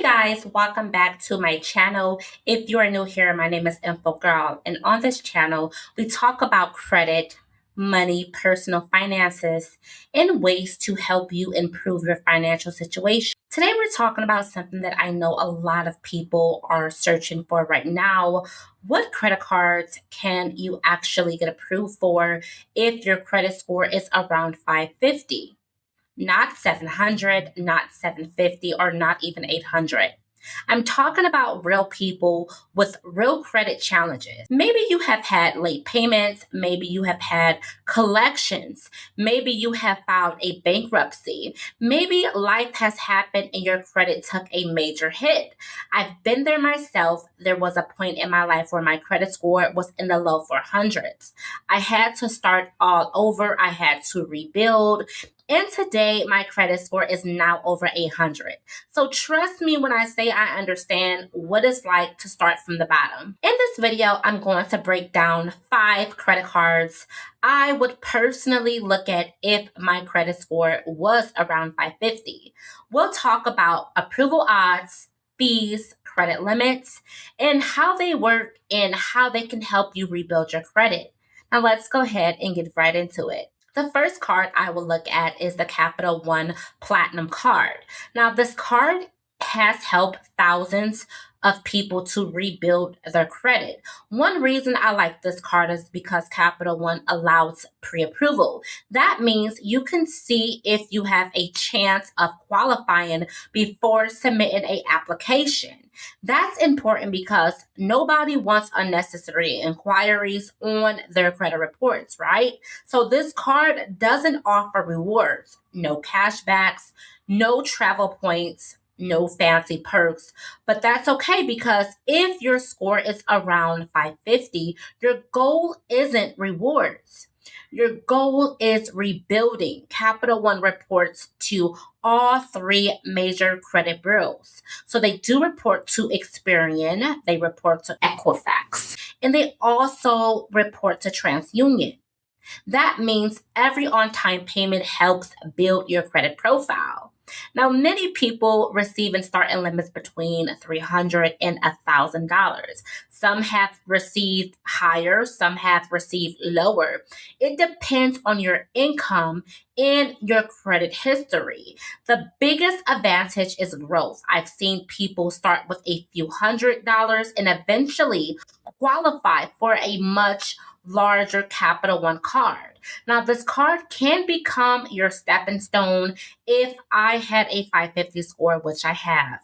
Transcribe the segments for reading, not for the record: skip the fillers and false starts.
Guys, welcome back to my channel. If you are new here, my name is Info Girl, and on this channel, we talk about credit, money, personal finances, and ways to help you improve your financial situation. Today, we're talking about something that I know a lot of people are searching for right now. What credit cards can you actually get approved for if your credit score is around 550? Not 700, not 750, or not even 800. I'm talking about real people with real credit challenges. Maybe you have had late payments. Maybe you have had collections. Maybe you have filed a bankruptcy. Maybe life has happened and your credit took a major hit. I've been there myself. There was a point in my life where my credit score was in the low 400s. I had to start all over. I had to rebuild. And today, my credit score is now over 800. So trust me when I say I understand what it's like to start from the bottom. In this video, I'm going to break down 5 credit cards I would personally look at if my credit score was around 550. We'll talk about approval odds, fees, credit limits, and how they work and how they can help you rebuild your credit. Now let's go ahead and get right into it. The first card I will look at is the Capital One Platinum card. Now, this card has helped thousands of people to rebuild their credit. One reason I like this card is because Capital One allows pre-approval. That means you can see if you have a chance of qualifying before submitting an application. That's important because nobody wants unnecessary inquiries on their credit reports, right? So this card doesn't offer rewards, no cashbacks, no travel points, no fancy perks, but that's okay because if your score is around 550, your goal isn't rewards. Your goal is rebuilding. Capital One reports to all 3 major credit bureaus. So they do report to Experian, they report to Equifax, and they also report to TransUnion. That means every on-time payment helps build your credit profile. Now, many people receive and start in limits between $300 and $1,000. Some have received higher, some have received lower. It depends on your income and your credit history. The biggest advantage is growth. I've seen people start with a few $100s and eventually qualify for a much larger Capital One card. Now, this card can become your stepping stone. If I had a 550 score, which I have,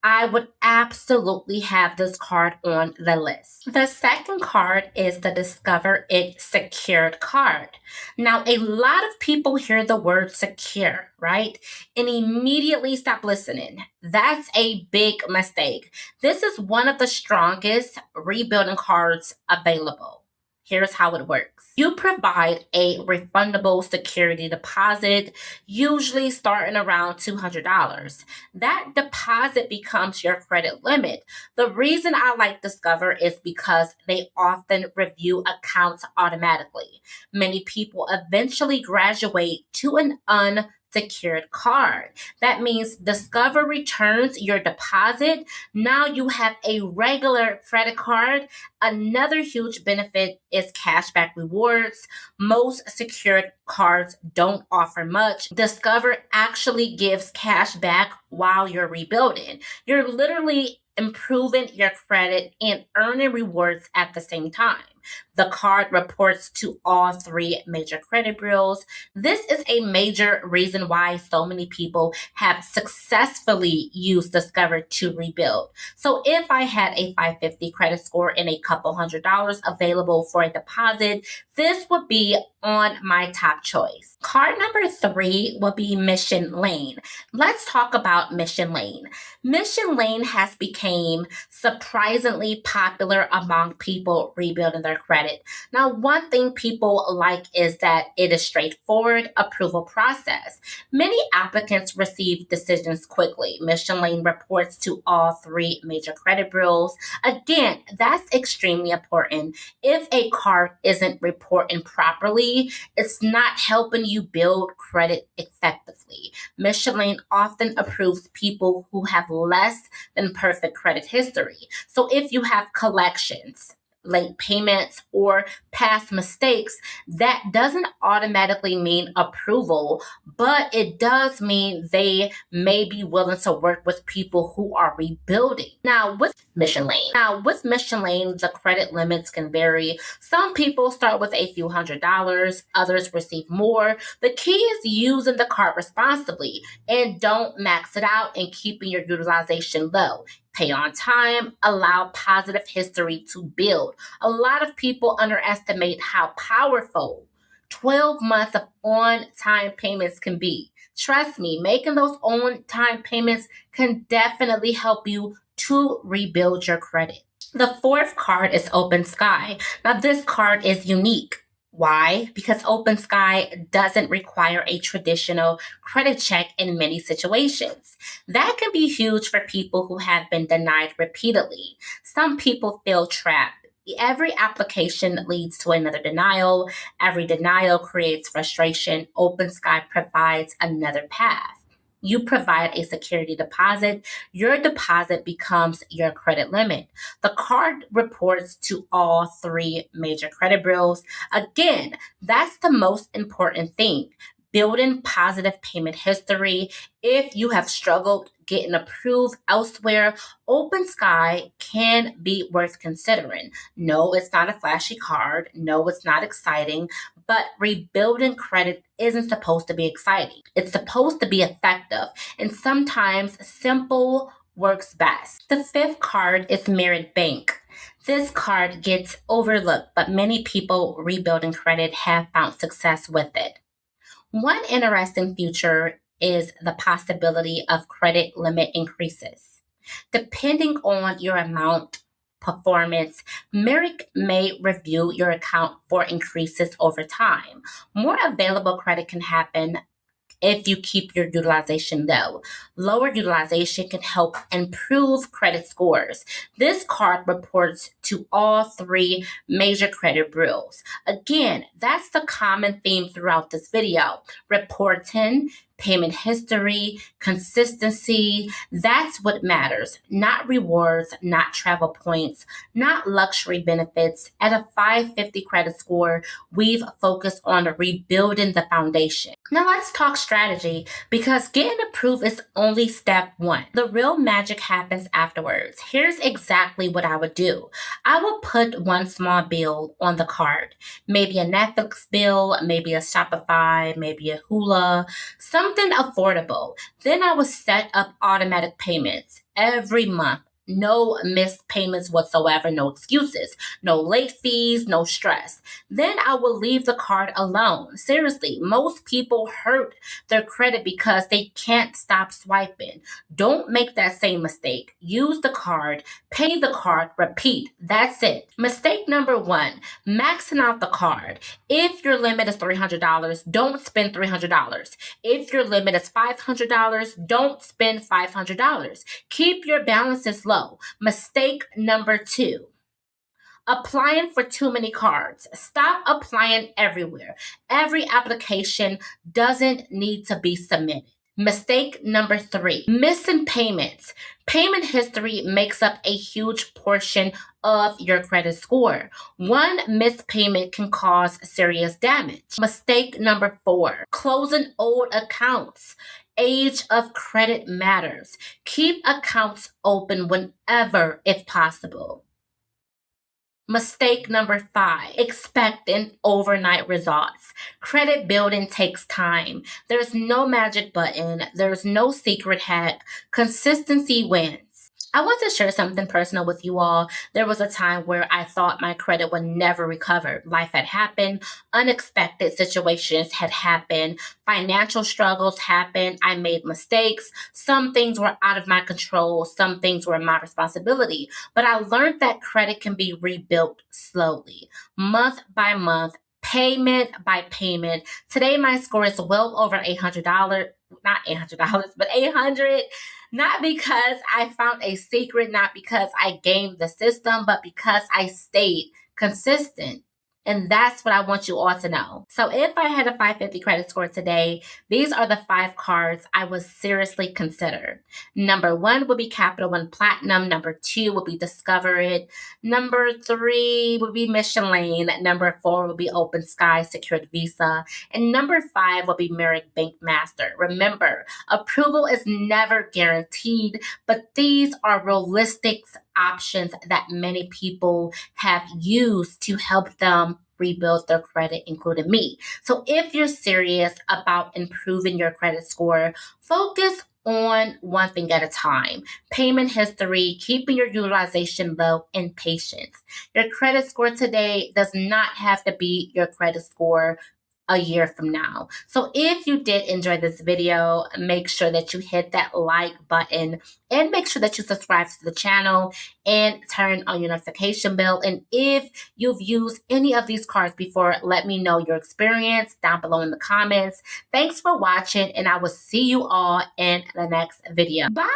I would absolutely have this card on the list. The second card is the Discover It Secured card. Now, a lot of people hear the word secure, right? And immediately stop listening. That's a big mistake. This is one of the strongest rebuilding cards available. Here's how it works. You provide a refundable security deposit, usually starting around $200. That deposit becomes your credit limit. The reason I like Discover is because they often review accounts automatically. Many people eventually graduate to an unsecured card. That means Discover returns your deposit. Now you have a regular credit card. Another huge benefit is cashback rewards. Most secured cards don't offer much. Discover actually gives cash back while you're rebuilding. You're literally improving your credit and earning rewards at the same time. The card reports to all 3 major credit bureaus. This is a major reason why so many people have successfully used Discover to rebuild. So if I had a 550 credit score and a couple $100s available for a deposit, this would be on my top choice. Card number 3 will be Mission Lane. Let's talk about Mission Lane. Mission Lane has become surprisingly popular among people rebuilding their credit. credit. Now, one thing people like is that it is straightforward approval process. Many applicants receive decisions quickly. Michelin reports to all three major credit bureaus. Again, that's extremely important. If a card isn't reporting properly, it's not helping you build credit effectively. Michelin often approves people who have less than perfect credit history. So if you have collections, late payments, or past mistakes, that doesn't automatically mean approval, but it does mean they may be willing to work with people who are rebuilding. Now with Michelin, the credit limits can vary. Some people start with a few $100s, others receive more. The key is using the card responsibly and don't max it out and keeping your utilization low. Pay on time, allow positive history to build. A lot of people underestimate how powerful 12 months of on time payments can be. Trust me, making those on time payments can definitely help you to rebuild your credit. The fourth card is Open Sky. Now, this card is unique. Why? Because Open Sky doesn't require a traditional credit check in many situations. That can be huge for people who have been denied repeatedly. Some people feel trapped. Every application leads to another denial. Every denial creates frustration. Open Sky provides another path. You provide a security deposit. Your deposit becomes your credit limit. The card reports to all three major credit bureaus. Again, that's the most important thing. Building positive payment history. If you have struggled getting approved elsewhere, Open Sky can be worth considering. No, it's not a flashy card. No, it's not exciting, but rebuilding credit isn't supposed to be exciting. It's supposed to be effective, and sometimes simple works best. The fifth card is Merit Bank. This card gets overlooked, but many people rebuilding credit have found success with it. One interesting feature is the possibility of credit limit increases. Depending on your amount, performance, Merrick may review your account for increases over time. More available credit can happen if you keep your utilization low. Lower utilization can help improve credit scores. This card reports to all three major credit bureaus. Again, that's the common theme throughout this video. Reporting, payment history, consistency. That's what matters. Not rewards, not travel points, not luxury benefits. At a 550 credit score, we've focused on rebuilding the foundation. Now let's talk strategy, because getting approved is only step one. The real magic happens afterwards. Here's exactly what I would do. I would put one small bill on the card. Maybe a Netflix bill, maybe a Shopify, maybe a Hula, something affordable. Then I would set up automatic payments every month. No missed payments whatsoever, no excuses, no late fees, no stress. Then I will leave the card alone. Seriously, most people hurt their credit because they can't stop swiping. Don't make that same mistake. Use the card, pay the card, repeat. That's it. Mistake number one, maxing out the card. If your limit is $300, don't spend $300. If your limit is $500, don't spend $500. Keep your balances low. Mistake number two, applying for too many cards. Stop applying everywhere. Every application doesn't need to be submitted. Mistake number three, missing payments. Payment history makes up a huge portion of your credit score. One missed payment can cause serious damage. Mistake number four, closing old accounts. Age of credit matters. Keep accounts open whenever if possible. Mistake number five, expecting overnight results. Credit building takes time. There's no magic button. There's no secret hack. Consistency wins. I want to share something personal with you all. There was a time where I thought my credit would never recover. Life had happened, unexpected situations had happened, financial struggles happened, I made mistakes. Some things were out of my control, some things were my responsibility. But I learned that credit can be rebuilt slowly, month by month. Payment by payment. Today, my score is well over $800. Not $800, but 800. Not because I found a secret, not because I gamed the system, but because I stayed consistent. And that's what I want you all to know. So if I had a 550 credit score today, these are the 5 cards I would seriously consider. Number 1 would be Capital One Platinum. Number 2 would be Discover It. Number 3 would be Michelin. Number 4 would be Open Sky Secured Visa. And number 5 would be Merrick Bank Master. Remember, approval is never guaranteed, but these are realistic options that many people have used to help them rebuild their credit, including me. So if you're serious about improving your credit score, focus on one thing at a time. Payment history, keeping your utilization low, and patience. Your credit score today does not have to be your credit score a year from now. So if you did enjoy this video, make sure that you hit that like button and make sure that you subscribe to the channel and turn on your notification bell. And if you've used any of these cards before, let me know your experience down below in the comments. Thanks for watching, and I will see you all in the next video. Bye.